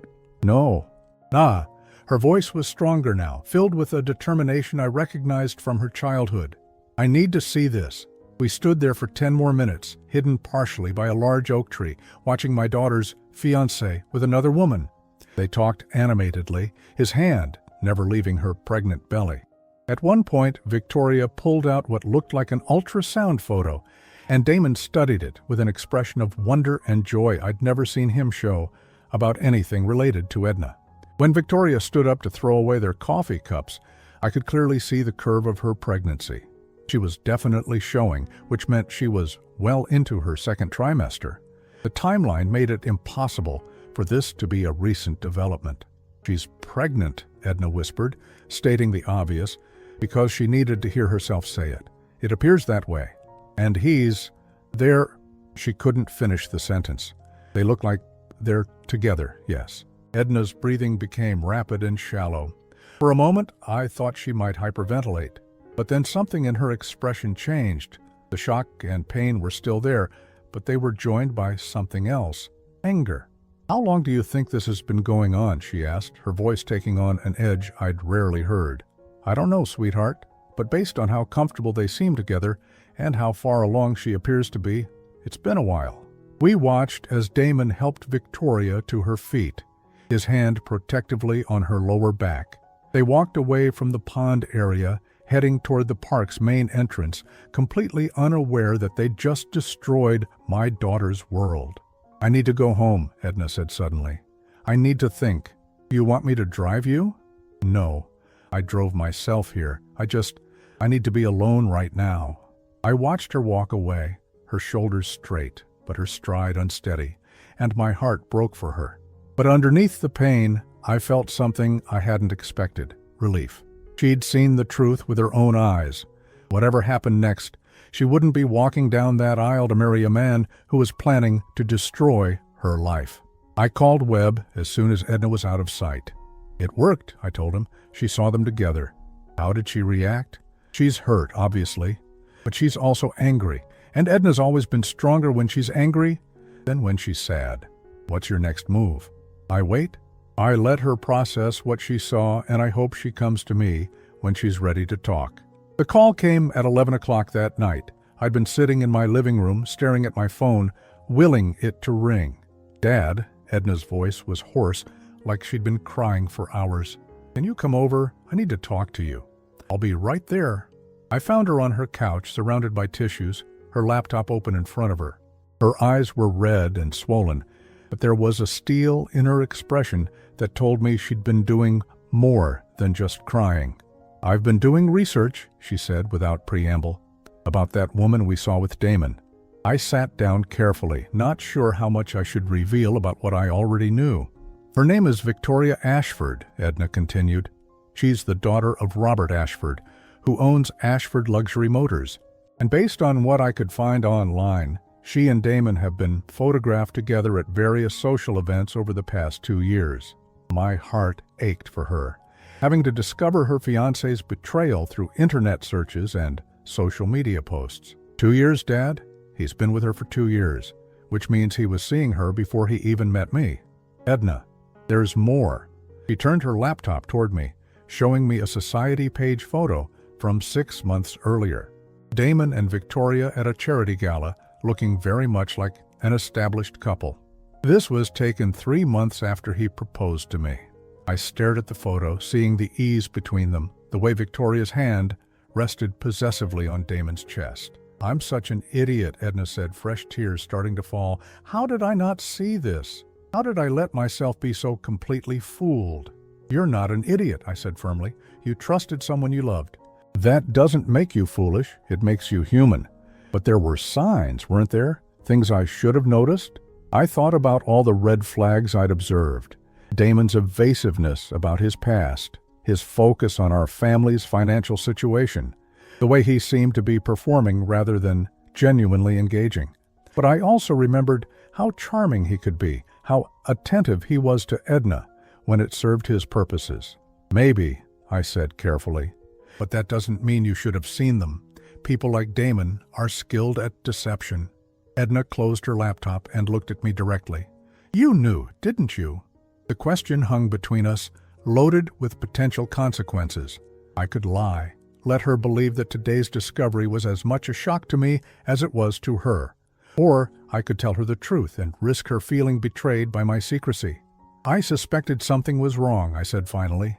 "No." "Nah." Her voice was stronger now, filled with a determination I recognized from her childhood. "I need to see this." We stood there for 10 more minutes, hidden partially by a large oak tree, watching my daughter's fiancé with another woman. They talked animatedly, his hand never leaving her pregnant belly. At one point, Victoria pulled out what looked like an ultrasound photo, and Damon studied it with an expression of wonder and joy I'd never seen him show about anything related to Edna. When Victoria stood up to throw away their coffee cups, I could clearly see the curve of her pregnancy. She was definitely showing, which meant she was well into her second trimester. The timeline made it impossible for this to be a recent development. "She's pregnant," Edna whispered, stating the obvious, because she needed to hear herself say it. "It appears that way. And he's there." She couldn't finish the sentence. "They look like they're together, yes." Edna's breathing became rapid and shallow. For a moment, I thought she might hyperventilate. But then something in her expression changed. The shock and pain were still there, but they were joined by something else. Anger. "How long do you think this has been going on?" she asked, her voice taking on an edge I'd rarely heard. "I don't know, sweetheart, but based on how comfortable they seem together and how far along she appears to be, it's been a while." We watched as Damon helped Victoria to her feet, his hand protectively on her lower back. They walked away from the pond area, heading toward the park's main entrance, completely unaware that they'd just destroyed my daughter's world. "I need to go home," Edna said suddenly. "I need to think." "You want me to drive you?" "No. I drove myself here. I need to be alone right now." I watched her walk away, her shoulders straight, but her stride unsteady, and my heart broke for her. But underneath the pain, I felt something I hadn't expected: relief. She'd seen the truth with her own eyes. Whatever happened next, she wouldn't be walking down that aisle to marry a man who was planning to destroy her life. I called Webb as soon as Edna was out of sight. "It worked," I told him. "She saw them together." "How did she react?" "She's hurt, obviously, but she's also angry, and Edna's always been stronger when she's angry than when she's sad." "What's your next move?" "I wait. I let her process what she saw, and I hope she comes to me when she's ready to talk." The call came at 11 o'clock that night. I'd been sitting in my living room, staring at my phone, willing it to ring. "Dad," Edna's voice was hoarse, like she'd been crying for hours. "Can you come over? I need to talk to you." "I'll be right there." I found her on her couch, surrounded by tissues, her laptop open in front of her. Her eyes were red and swollen, but there was a steel in her expression that told me she'd been doing more than just crying. "I've been doing research," she said without preamble, "about that woman we saw with Damon." I sat down carefully, not sure how much I should reveal about what I already knew. "Her name is Victoria Ashford," Edna continued. "She's the daughter of Robert Ashford, who owns Ashford Luxury Motors. And based on what I could find online, she and Damon have been photographed together at various social events over the past 2 years. My heart ached for her, having to discover her fiancé's betrayal through internet searches and social media posts. 2 years, Dad? He's been with her for 2 years, which means he was seeing her before he even met me. Edna, there's more." She turned her laptop toward me, showing me a society page photo from 6 months earlier. Damon and Victoria at a charity gala, looking very much like an established couple. This was taken 3 months after he proposed to me. I stared at the photo, seeing the ease between them, the way Victoria's hand rested possessively on Damon's chest. "I'm such an idiot," Edna said, fresh tears starting to fall. "How did I not see this? How did I let myself be so completely fooled?" "You're not an idiot," I said firmly. "You trusted someone you loved. That doesn't make you foolish, it makes you human. But there were signs, weren't there? Things I should have noticed?" I thought about all the red flags I'd observed. Damon's evasiveness about his past, his focus on our family's financial situation, the way he seemed to be performing rather than genuinely engaging. But I also remembered how charming he could be, how attentive he was to Edna when it served his purposes. "Maybe," I said carefully, "but that doesn't mean you should have seen them. People like Damon are skilled at deception." Edna closed her laptop and looked at me directly. "You knew, didn't you?" The question hung between us, loaded with potential consequences. I could lie, let her believe that today's discovery was as much a shock to me as it was to her. Or I could tell her the truth and risk her feeling betrayed by my secrecy. "I suspected something was wrong," I said finally.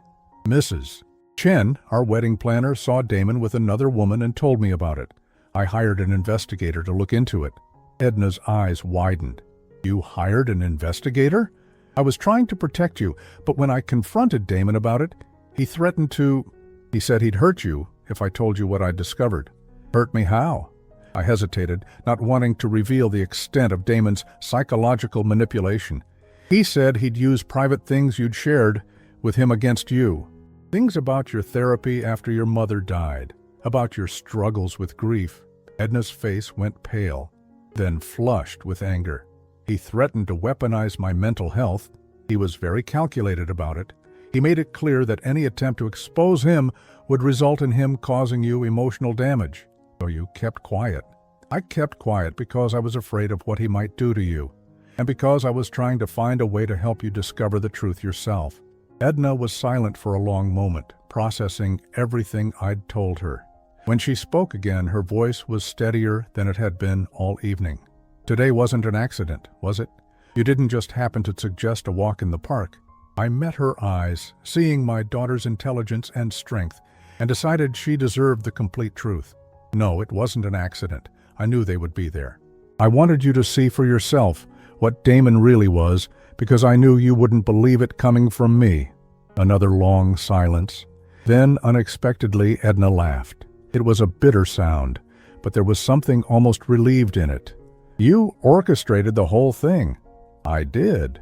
"Mrs. Chen, our wedding planner, saw Damon with another woman and told me about it. I hired an investigator to look into it." Edna's eyes widened. "You hired an investigator?" "I was trying to protect you, but when I confronted Damon about it, he threatened to... He said he'd hurt you if I told you what I'd discovered." "Hurt me how?" I hesitated, not wanting to reveal the extent of Damon's psychological manipulation. "He said he'd use private things you'd shared with him against you. Things about your therapy after your mother died, about your struggles with grief." Edna's face went pale, then flushed with anger. "He threatened to weaponize my mental health. He was very calculated about it. He made it clear that any attempt to expose him would result in him causing you emotional damage. So you kept quiet." "I kept quiet because I was afraid of what he might do to you, and because I was trying to find a way to help you discover the truth yourself." Edna was silent for a long moment, processing everything I'd told her. When she spoke again, her voice was steadier than it had been all evening. "Today wasn't an accident, was it? You didn't just happen to suggest a walk in the park." I met her eyes, seeing my daughter's intelligence and strength, and decided she deserved the complete truth. "No, it wasn't an accident. I knew they would be there. I wanted you to see for yourself what Damon really was, because I knew you wouldn't believe it coming from me." Another long silence. Then, unexpectedly, Edna laughed. It was a bitter sound, but there was something almost relieved in it. "You orchestrated the whole thing." "I did.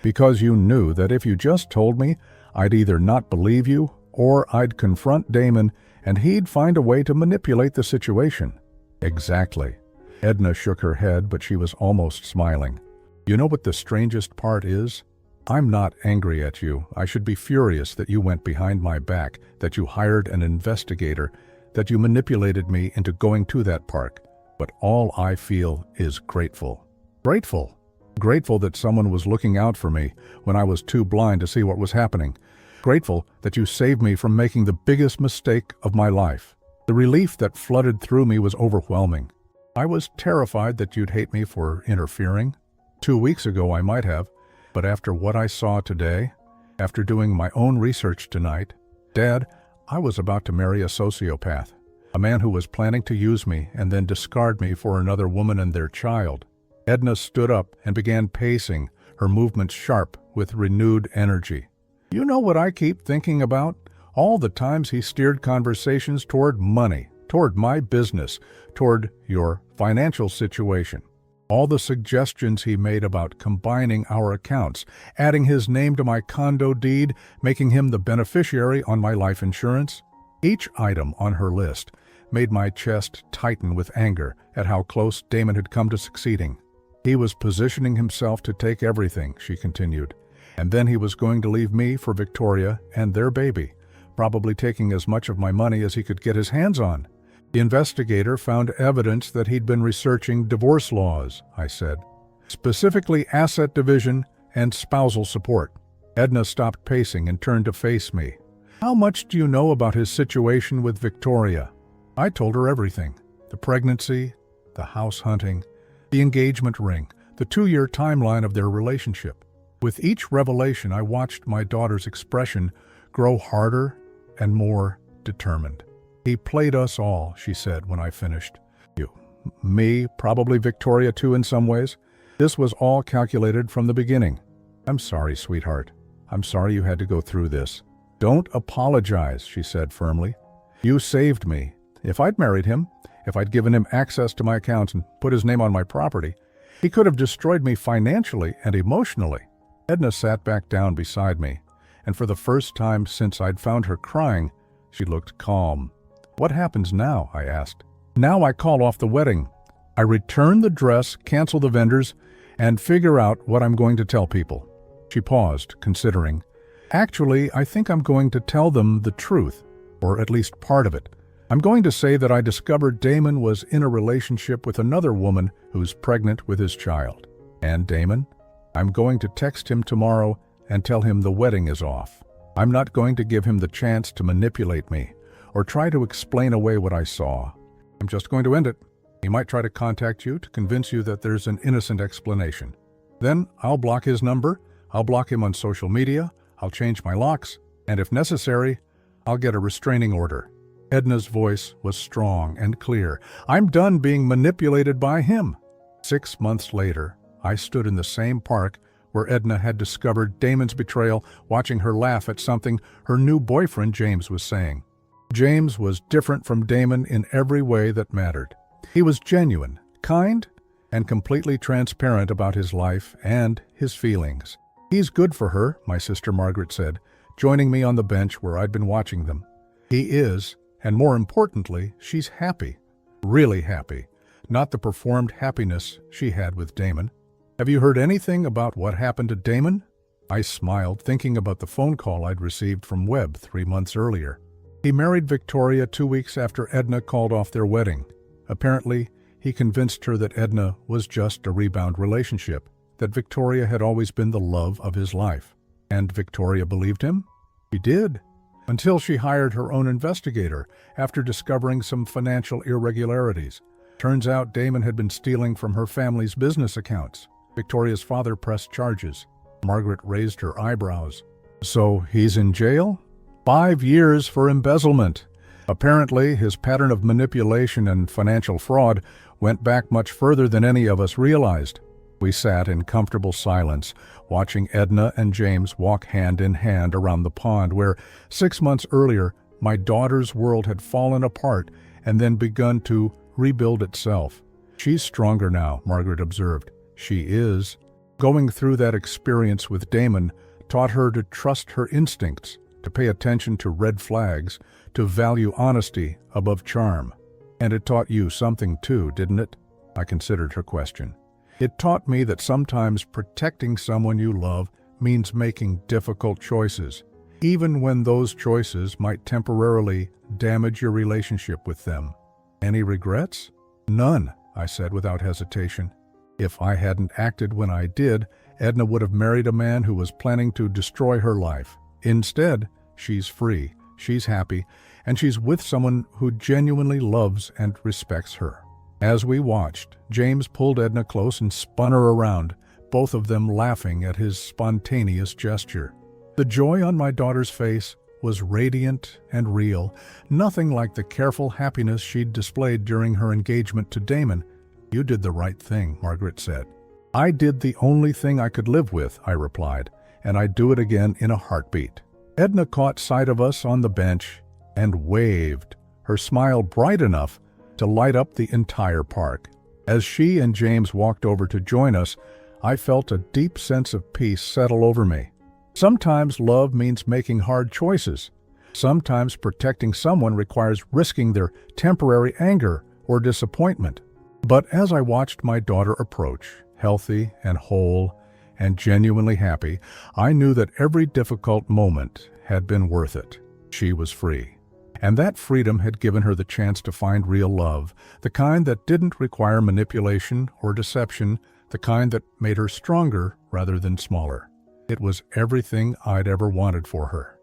Because you knew that if you just told me, I'd either not believe you, or I'd confront Damon, and he'd find a way to manipulate the situation." "Exactly." Edna shook her head, but she was almost smiling. "You know what the strangest part is? I'm not angry at you. I should be furious that you went behind my back, that you hired an investigator, that you manipulated me into going to that park. But all I feel is grateful. Grateful. Grateful that someone was looking out for me when I was too blind to see what was happening. Grateful that you saved me from making the biggest mistake of my life. The relief that flooded through me was overwhelming. I was terrified that you'd hate me for interfering. 2 weeks ago I might have, but after what I saw today, after doing my own research tonight, Dad, I was about to marry a sociopath, a man who was planning to use me and then discard me for another woman and their child." Edna stood up and began pacing, her movements sharp with renewed energy. "You know what I keep thinking about? All the times he steered conversations toward money, toward my business, toward your financial situation. All the suggestions he made about combining our accounts, adding his name to my condo deed, making him the beneficiary on my life insurance. Each item on her list made my chest tighten with anger at how close Damon had come to succeeding. He was positioning himself to take everything," she continued, "and then he was going to leave me for Victoria and their baby, probably taking as much of my money as he could get his hands on. The investigator found evidence that he'd been researching divorce laws," I said, "specifically asset division and spousal support." Edna stopped pacing and turned to face me. "How much do you know about his situation with Victoria?" I told her everything. The pregnancy, the house hunting, the engagement ring, the 2-year timeline of their relationship. With each revelation, I watched my daughter's expression grow harder and more determined. "He played us all," she said when I finished. "You, me, probably Victoria too in some ways. This was all calculated from the beginning." "I'm sorry, sweetheart. I'm sorry you had to go through this." "Don't apologize," she said firmly. "You saved me. If I'd married him, if I'd given him access to my accounts and put his name on my property, he could have destroyed me financially and emotionally." Edna sat back down beside me, and for the first time since I'd found her crying, she looked calm. "What happens now?" I asked. "Now I call off the wedding. I return the dress, cancel the vendors, and figure out what I'm going to tell people." She paused, considering. "Actually, I think I'm going to tell them the truth, or at least part of it. I'm going to say that I discovered Damon was in a relationship with another woman who's pregnant with his child. And Damon? I'm going to text him tomorrow and tell him the wedding is off. I'm not going to give him the chance to manipulate me or try to explain away what I saw. I'm just going to end it. He might try to contact you to convince you that there's an innocent explanation. Then I'll block his number, I'll block him on social media, I'll change my locks, and if necessary, I'll get a restraining order." Edna's voice was strong and clear. "I'm done being manipulated by him." 6 months later, I stood in the same park where Edna had discovered Damon's betrayal, watching her laugh at something her new boyfriend James was saying. James was different from Damon in every way that mattered. He was genuine, kind, and completely transparent about his life and his feelings. "He's good for her," my sister Margaret said, joining me on the bench where I'd been watching them. "He is. And more importantly, she's happy. Really happy. Not the performed happiness she had with Damon." "Have you heard anything about what happened to Damon?" I smiled, thinking about the phone call I'd received from Webb 3 months earlier. "He married Victoria 2 weeks after Edna called off their wedding. Apparently, he convinced her that Edna was just a rebound relationship, that Victoria had always been the love of his life. And Victoria believed him? She did. Until she hired her own investigator after discovering some financial irregularities. Turns out Damon had been stealing from her family's business accounts. Victoria's father pressed charges. Margaret raised her eyebrows. "So he's in jail? 5 years for embezzlement." Apparently, his pattern of manipulation and financial fraud went back much further than any of us realized. We sat in comfortable silence, watching Edna and James walk hand in hand around the pond where, 6 months earlier, my daughter's world had fallen apart and then begun to rebuild itself. "She's stronger now," Margaret observed. "She is." Going through that experience with Damon taught her to trust her instincts, to pay attention to red flags, to value honesty above charm. "And it taught you something too, didn't it?" I considered her question. "It taught me that sometimes protecting someone you love means making difficult choices, even when those choices might temporarily damage your relationship with them." "Any regrets?" "None," I said without hesitation. If I hadn't acted when I did, Edna would have married a man who was planning to destroy her life. Instead, she's free, she's happy, and she's with someone who genuinely loves and respects her. As we watched, James pulled Edna close and spun her around, both of them laughing at his spontaneous gesture. The joy on my daughter's face was radiant and real, nothing like the careful happiness she'd displayed during her engagement to Damon. "You did the right thing," Margaret said. "I did the only thing I could live with," I replied, "and I'd do it again in a heartbeat." Edna caught sight of us on the bench and waved, her smile bright enough to light up the entire park. As she and James walked over to join us, I felt a deep sense of peace settle over me. Sometimes love means making hard choices. Sometimes protecting someone requires risking their temporary anger or disappointment. But as I watched my daughter approach, healthy and whole and genuinely happy, I knew that every difficult moment had been worth it. She was free. And that freedom had given her the chance to find real love, the kind that didn't require manipulation or deception, the kind that made her stronger rather than smaller. It was everything I'd ever wanted for her.